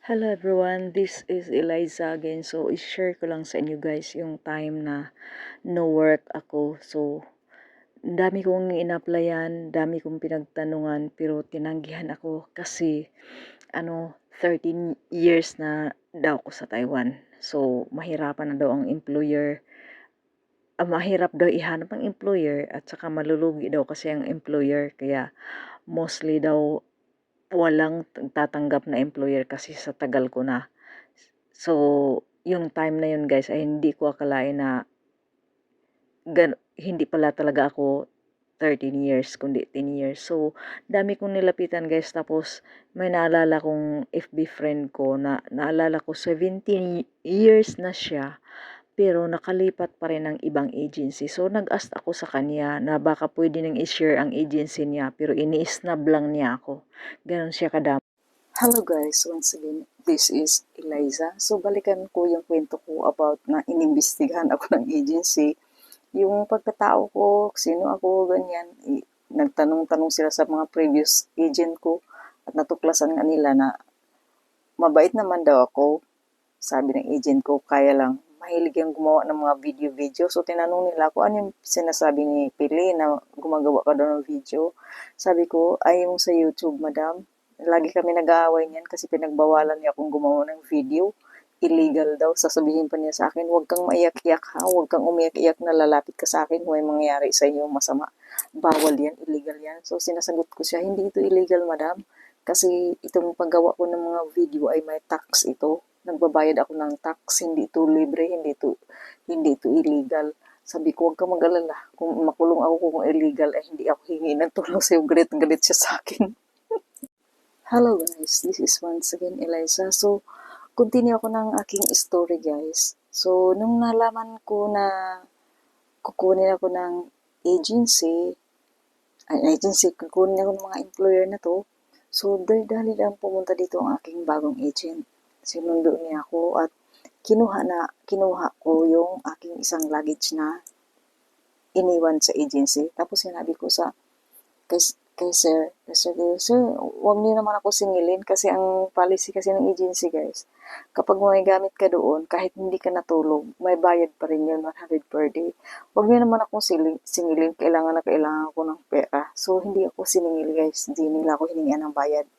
Hello everyone, this is Eliza again. So, i-share ko lang sa inyo guys yung time na no work ako. So, dami kong in-applyan, dami kong pinagtanungan, pero tinanggihan ako kasi 13 years na daw ako sa Taiwan. So, mahirapan na daw ang employer. Mahirap daw ihanap ang employer at saka malulugi daw kasi ang employer. Kaya, mostly daw walang tatanggap na employer kasi sa tagal ko na. So, yung time na yun guys ay hindi ko akalain na hindi pala talaga ako 13 years kundi 10 years. So, dami kong nilapitan guys, tapos may naalala kong FB friend ko na naalala ko 17 years na siya pero nakalipat pa rin ng ibang agency. So, nag-ask ako sa kanya na baka pwede nang i-share ang agency niya pero ini-snub lang niya ako. Ganon siya kadami. Hello guys, once again, this is Eliza. So, balikan ko yung kwento ko about na inimbestigahan ako ng agency. Yung pagkatao ko, sino ako, ganyan. Nagtanong-tanong sila sa mga previous agent ko at natuklasan nga nila na mabait naman daw ako. Sabi ng agent ko, kaya lang mahilig yung gumawa ng mga video-video. So, tinanong nila ako, ano yung sinasabi ni Pili na gumagawa ka daw ng video? Sabi ko, ay yung sa YouTube, madam. Lagi kami nag-aaway niyan kasi pinagbawalan niya akong gumawa ng video. Illegal daw. Sasabihin pa niya sa akin, huwag kang maiyak-iyak ha, huwag kang umiyak-iyak na lalapit ka sa akin kung may mangyari sa inyo masama. Bawal yan, illegal yan. So, sinasagot ko siya, hindi ito illegal, madam. Kasi itong paggawa ko ng mga video ay may tax ito. Nagbabayad ako ng tax, hindi ito libre, hindi ito illegal. Sabi ko, huwag kang mag-alala. Kung makulong ako kung illegal, eh hindi ako hingi ng tulong sa'yo. Galit siya sa akin. Hello guys, this is once again Eliza. So, continue ako ng aking story guys. So, nung nalaman ko na kukunin ako ng kukunin ako ng mga employer na to, so dali lang pumunta dito ang aking bagong agent. Sinundo niya ako at kinuha ko yung aking isang luggage na iniwan sa agency. Tapos sinabi ko kay sir, huwag niyo naman ako singilin kasi ang policy kasi ng agency guys, kapag may gamit ka doon, kahit hindi ka natulog, may bayad pa rin yun, 100 per day. Huwag niyo naman akong singilin, kailangan na kailangan ko ng pera. So, hindi ako siningil guys, hindi nila ako hiningian ng bayad.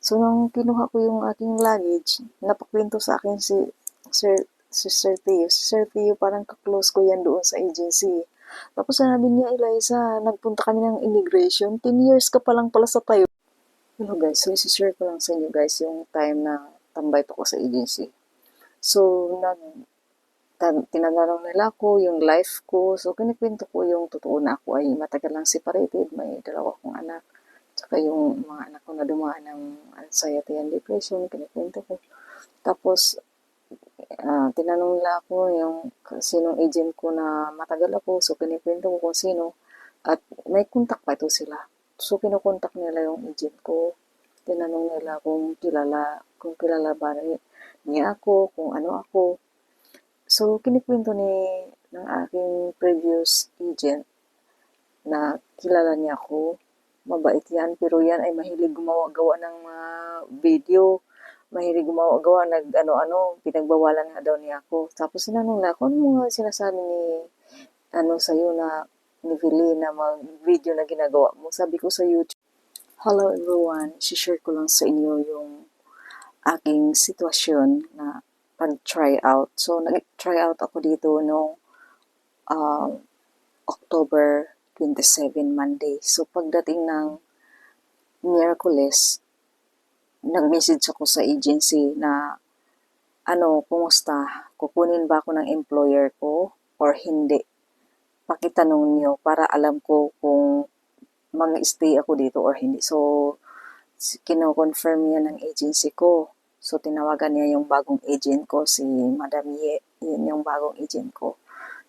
So, nung kinuha ko yung aking luggage, napakwento sa akin Sir, Sir Teo. Si Sir Teo, parang kaklose ko yan doon sa agency. Tapos sabi niya, Eliza, nagpunta kami ng immigration. 10 years ka pa lang pala sa tayo. Hello guys, so isi-share ko lang sa inyo guys yung time na tambay pa ko sa agency. So, tinanong nila ko yung life ko. So, kinikwento ko yung totoo na ako ay matagal lang separated. May dalawa kong anak. Tsaka yung mga anak ko na dumaan ng anxiety and depression. Kinikwento ko. Tapos, tinanong nila ako yung sinong agent ko na matagal ako. So, kinikwento ko kung sino. At may contact pa ito sila. So, kinukontak nila yung agent ko. Tinanong nila kung kilala ba niya ako, kung ano ako. So, kinikwento ng aking previous agent na kilala niya ako. Mabait yan, pero yan ay mahilig gumawa-gawa ng mga video. Mahilig gumawa-gawa, pinagbawalan nga daw niya ako. Tapos sinanong na ako, ano mga sinasabi sa'yo na ni Vili na mag-video na ginagawa mo? Sabi ko sa YouTube. Hello everyone, share ko lang sa inyo yung aking sitwasyon na pag-try out. So, nag-try out ako dito noong October 27, Monday. So, pagdating ng Miyerkules, nag-message ako sa agency na kumusta? Kukunin ba ako ng employer ko or hindi? Pakitanong niyo para alam ko kung mag-stay ako dito or hindi. So, kino-confirm niya ng agency ko. So, tinawagan niya yung bagong agent ko, si Madam Ye. Yun yung bagong agent ko.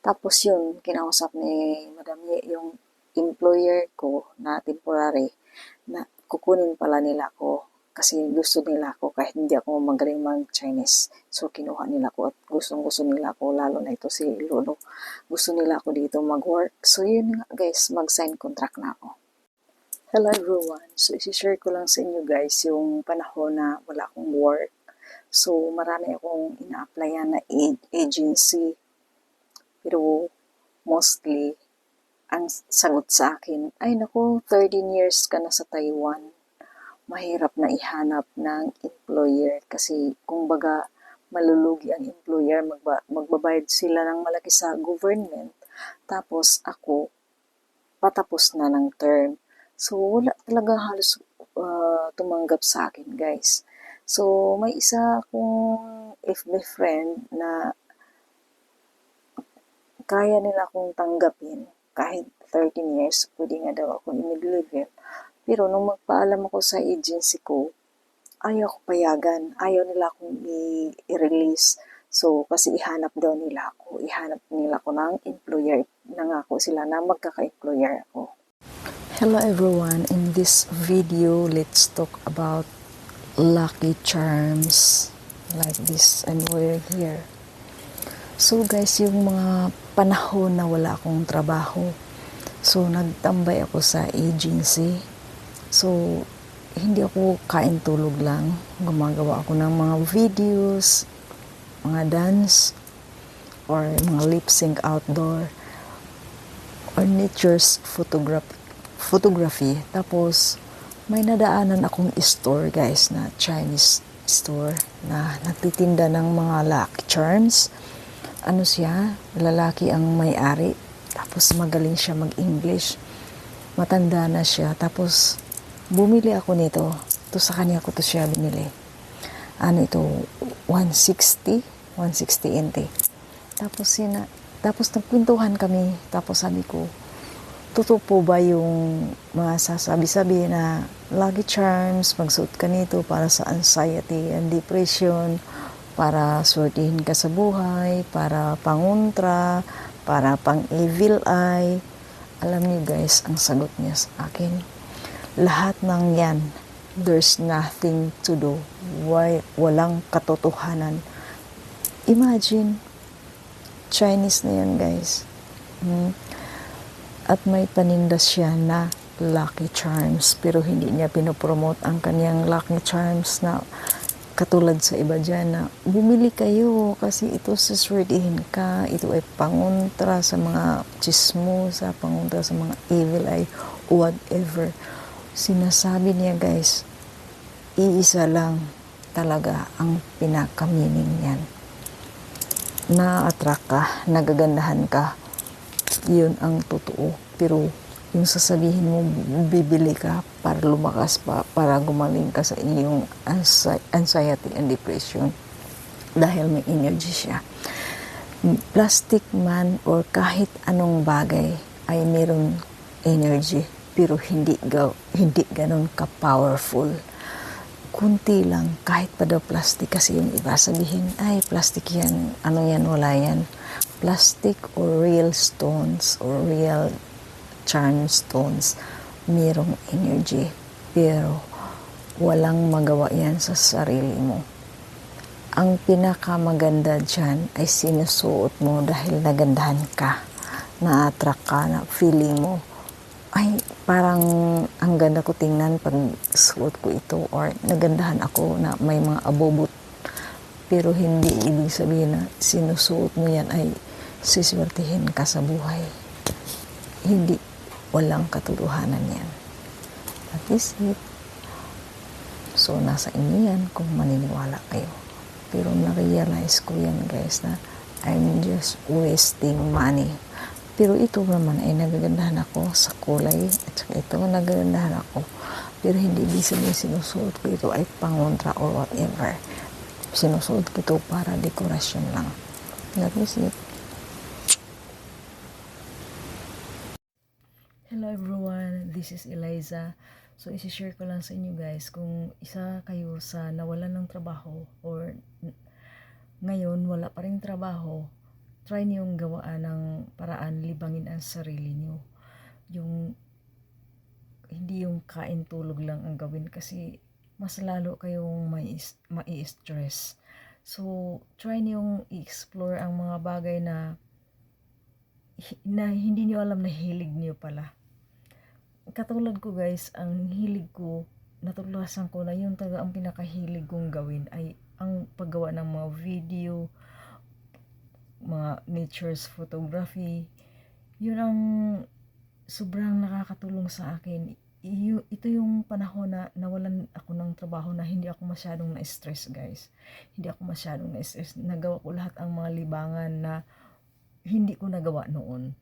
Tapos yun, kinausap ni Madam Ye yung employer ko na temporary na kukunin pala nila ako kasi gusto nila ako kahit hindi ako magaling mag-Chinese. So, kinuha nila ako at gustong-gusto nila ako, lalo na ito si Lolo. Gusto nila ako dito mag-work. So, yun nga guys, mag-sign contract na ako. Hello everyone. So, isi-share ko lang sa inyo guys yung panahon na wala akong work. So, marami akong ina-applyan na agency. Pero, mostly, ang sagot sa akin, ay naku, 13 years ka na sa Taiwan. Mahirap na ihanap ng employer kasi kumbaga malulugi ang employer, magbabayad sila ng malaki sa government. Tapos ako, patapos na ng term. So, wala talaga halos tumanggap sa akin, guys. So, may isa akong FB friend na kaya nila akong tanggapin kahit 13 years, pwede nga daw ako i-mid-level. Pero nung magpaalam ako sa agency ko, ayaw ko payagan. Ayaw nila akong i-release. So, kasi ihanap daw nila ako. Ihanap nila ako ng employer. Nangako sila na magkaka-employer ako. Hello everyone. In this video, let's talk about lucky charms. Like this I'm wearing here. So guys, yung mga panahon na wala akong trabaho, so nagtambay ako sa agency. So, hindi ako kain tulog lang. Gumagawa ako ng mga videos, mga dance, or mga lip sync outdoor, or nature's photography. Tapos, may nadaanan akong store guys na Chinese store na nagtitinda ng mga lucky charms. Ano siya, lalaki ang may-ari. Tapos magaling siya mag-English. Matanda na siya. Tapos, bumili ako nito. Ito sa kanya ko to siya binili. Ano ito? 160 NT. Tapos nagkwentuhan kami. Tapos sabi ko, totoo po ba yung mga sasabi-sabi na lucky charms, magsuot ka nito para sa anxiety and depression, para swertihin ka sa buhay, para panguntra, para pang evil eye. Alam niyo guys, ang sagot niya sa akin, lahat ng yan, there's nothing to do. Walang katotohanan. Imagine, Chinese na yan guys. At may paninda siya na lucky charms, pero hindi niya pinopromote ang kanyang lucky charms na katulad sa iba dyan na bumili kayo kasi ito saswertihin ka, ito ay pangontra sa mga chismosa, pangontra sa mga evil eye, whatever. Sinasabi niya guys, iisa lang talaga ang pinaka-meaning niyan. Na-attract ka, nagagandahan ka, yun ang totoo. Pero yung sasabihin mo, bibili ka para lumakas pa, para gumaling ka sa iyong anxiety and depression dahil may energy siya. Plastic man or kahit anong bagay ay meron energy, pero hindi ganun ka-powerful. Kunti lang, kahit pa daw plastic, kasi yung iba sabihin, ay plastic yan, ano yan, wala yan. Plastic or real stones or real charm stones, mayroong energy, pero walang magawa yan sa sarili mo. Ang pinakamaganda dyan ay sinusuot mo dahil nagandahan ka, na-attract ka, na feeling mo, ay parang ang ganda ko tingnan pag suot ko ito, or nagandahan ako na may mga abobot. Pero hindi ibig sabihin na sinusuot mo yan ay siswertihin ka sa buhay. Hindi, walang katotohanan yan. That is it. So, nasa inyo yan kung maniniwala kayo. Pero na-realize ko yan guys na I'm just wasting money. Pero ito naman ay nagagandahan ako sa kulay at saka ito nagagandahan ako. Pero hindi ibig sabihin sinusuot ko ito ay pangontra or whatever. Sinusuot ko ito para dekorasyon lang. That is it. Hello everyone, this is Eliza. So isi-share ko lang sa inyo guys, kung isa kayo sa nawalan ng trabaho or ngayon wala pa ring trabaho, try niyong gawaan ng paraan, libangin ang sarili niyo. Yung hindi yung kain tulog lang ang gawin kasi mas lalo kayong mai-stress. So try niyong i-explore ang mga bagay na hindi niyo alam na hilig niyo pala. Katulad ko guys, ang hilig ko natuklasan ko na yung talaga ang pinakahilig kong gawin ay ang paggawa ng mga video, mga nature's photography. Yun ang sobrang nakakatulong sa akin. Ito yung panahon na nawalan ako ng trabaho na hindi ako masyadong na-stress, guys. Hindi ako masyadong na-stress. Nagawa ko lahat ang mga libangan na hindi ko nagawa noon.